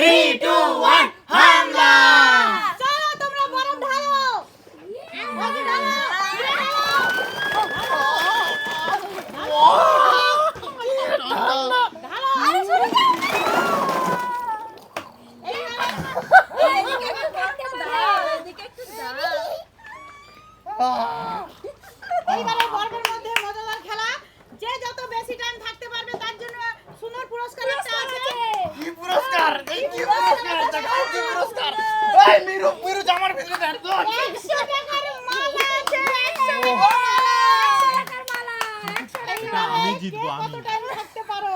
3, 2, 1 হামলা। চলো তোমরা বরং ঢালো। আগে ঢালো। ঢালো। আরে সরে যাও। এদিকে একটু দাও, এদিকে একটু দাও। এইবারে পর্বের মধ্যে মজাদার খেলা, যে যত বেশি টাইম থাকতে পারবে তার জন্য সুন্দর পুরস্কার একটা আছে। কি পুরস্কার? এই কি পুরস্কার? দেখাও কি পুরস্কার? এই মিরু জামার ভিতরে দেন তো। 100 টাকার মালা আছে। 100 টাকার মালা। এটা আমি জিতবো, আমি। কত টাইম থাকতে পারো?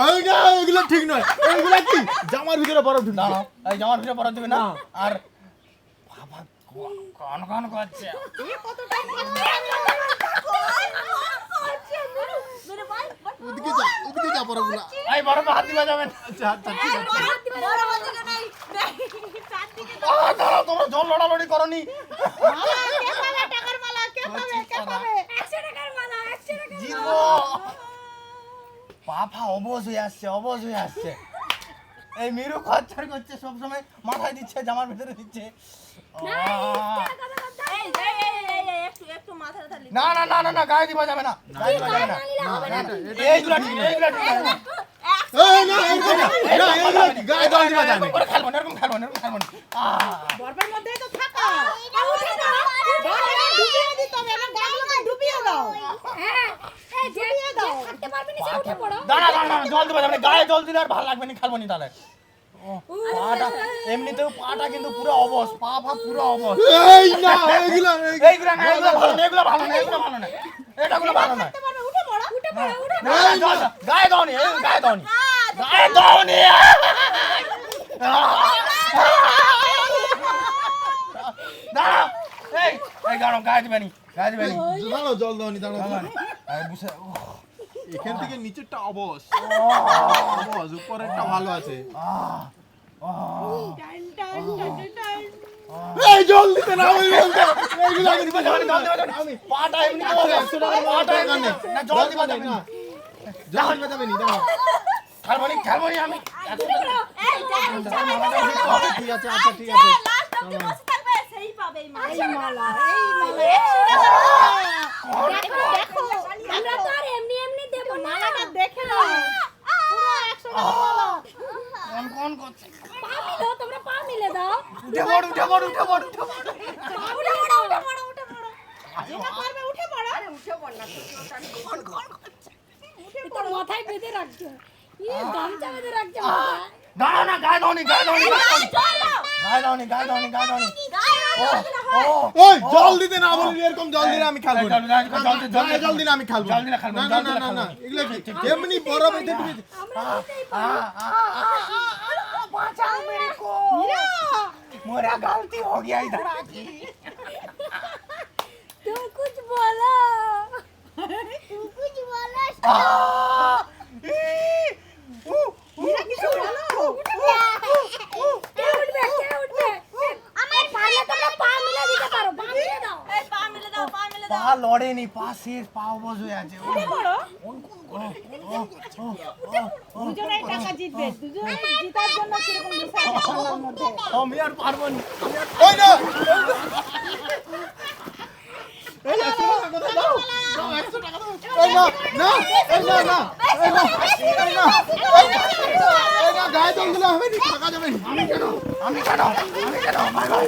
এই না, এগুলো ঠিক নয়। এগুলো কি জামার ভিতরে বরফ ঢুকছে? না, এই জামার ভিতরে পড়া দিবে না। আর বাবা কোন কোন করছে? এই কত টাইম থাকতে ওদিকে যা বরফগুলো। এই বড় হাত দিবা যাবেন। আচ্ছা আচ্ছা ঠিক আছে। বড় দিকে নেই। চারদিকে দাঁড়াও, তোমরা জল লড়ালড়ি করনি। মালা কে পাবে? টাকার মালা কে পাবে? কে পাবে? 100 টাকার মালা, 100 টাকার জিতবো। পাপা অবশ হয়ে আসছে, অবশ হয়ে আসছে। এই মিরু খচ্চর করছে, সব সময় মাথায় দিচ্ছে, জামার ভিতরে দিচ্ছে। একটু মাথাটা ঢালি। না না না না না, গায়ে দিবা যাবে না, গায়ে দিবা যাবে না। এইগুলা ঠিক না, এইগুলা ঠিক না। এই না, এইগুলো না, এইগুলো কি? গায়ে জল দিবা যাবে। এরকম করে খেলবো না, এরকম খেলবো না, এরকম খেলবো না। বরফের মধ্যেই তো থাকা। উঠে দাও। বরফে ডুবিয়ে দিতে হবে, এবার গাগুলোকে ডুবিয়ে দাও। হ্যাঁ, ডুবিয়ে দাও। থাকতে পারবে না, সে উঠে পড়ো। দাঁড়া দাঁড়া দাঁড়া, জল দিবা যাবে না, গায়ে জল দিলে আর ভালো লাগবে না, খেলবো না তাহলে। পাটা এমনিতেও পাটা কিন্তু পুরো অবশ, পা পুরো অবশ। এই না, এগুলো এইগুলা না, এগুলা ভালো না, এগুলা ভালো না, এগুলা ভালো না, এটাগুলো ভালো না। থাকতে পারবে, উঠে পড়ো। উঠে পড়ো, উঠে না, গায়ে দাওনি, এই গায়ে দাওনি, গায়ে দাওনি। দাঁড়াও, এই এই দাঁড়াও, গায়ে দিবেনি, গায়ে দিবেনি। দাঁড়াও, জল দাওনি, দাঁড়াও। এই বুঝে, এখান থেকে নিচেরটা অবশ, অবশ, উপরেরটা ভালো আছে। টান টান টান টান। এই জল দিতে না, ওই বলতে এইগুলো আমি দিবা যাবে না, জল দিবা যাবে না। পাটা এমনি তো অবশ, 100 টাকার মালা পাটা দরকার এমনি নেই। না, জল দিবা যাবে না। জল দিবা যাবে না, দাঁড়াও। খেলবো নি আমি। এই যা ঠিক আছে, আচ্ছা ঠিক আছে। লাস্ট অবধি বসে থাকবে, সেই পাবে এই মালা। এই মালা, 100 টাকা। দেখো, আমরা তো আর এমনি এমনি দেব না। মালাটা দেখে নাও। পুরো 100 টাকা মালা। কোন কোন করছে? পা মিলাও, তোমরা পা মিলে দাও। উঠে পড়, উঠে পড়, উঠে পড়, উঠে পড়। উঠে পড়ো, উঠে পড়ো, উঠে পড়ো। যেটা পারবে উঠে পড়ো। আরে উঠে পড় না, কোন করছে? উঠে পড়ো, মাথায় বেঁধে রাখছো। গামছা বেঁধে রাখছো মাথায়। দাঁড়াও না, গায়ে দাওনি, গায়ে দাওনি, গায়ে দাওনি। চলো। গায়ে দাওনি, গায়ে দাওনি, গায়ে দাওনি। ও ওই জল দিতে না বলি, এরকম জল দিলে আমি খেলবো না। জল দিলে আমি খেলবো জল দিলে খেলবো না। না, না জল না দিলে না না, খেলবো না। এগুলো কি এমনি বরফ এতে ডুবে बचाओ मेरे को, मेरा गलती हो गया इधर आके। तुम कुछ बोलो। तुम कुछ बोलो। मेरा কিছু বলো। কে উঠবে, কে উঠবে? আমার পারলে তোমরা পা মিলে দিতে পারো, পা মিলে দাও। এই পা মিলে দাও, পা মিলে দাও। পা লড়ে নি, পা শেষ, পা অবশ হয়ে আছে। উঠে পড়ো। ও দুজনেই টাকা জিতবে। দুজনে জিতার জন্য কিরকম বিষয় আছে খেলার মধ্যে। আমি আর পারবো না। ওই না এই 100 টাকা কোথায় দাও? দাও 100 টাকা দাও। এই না না, এই না না, এই না, এই না, এই না, গায়ে জল দিলে হবে না, টাকা যাবে না। আমি কেন, বাই বাই।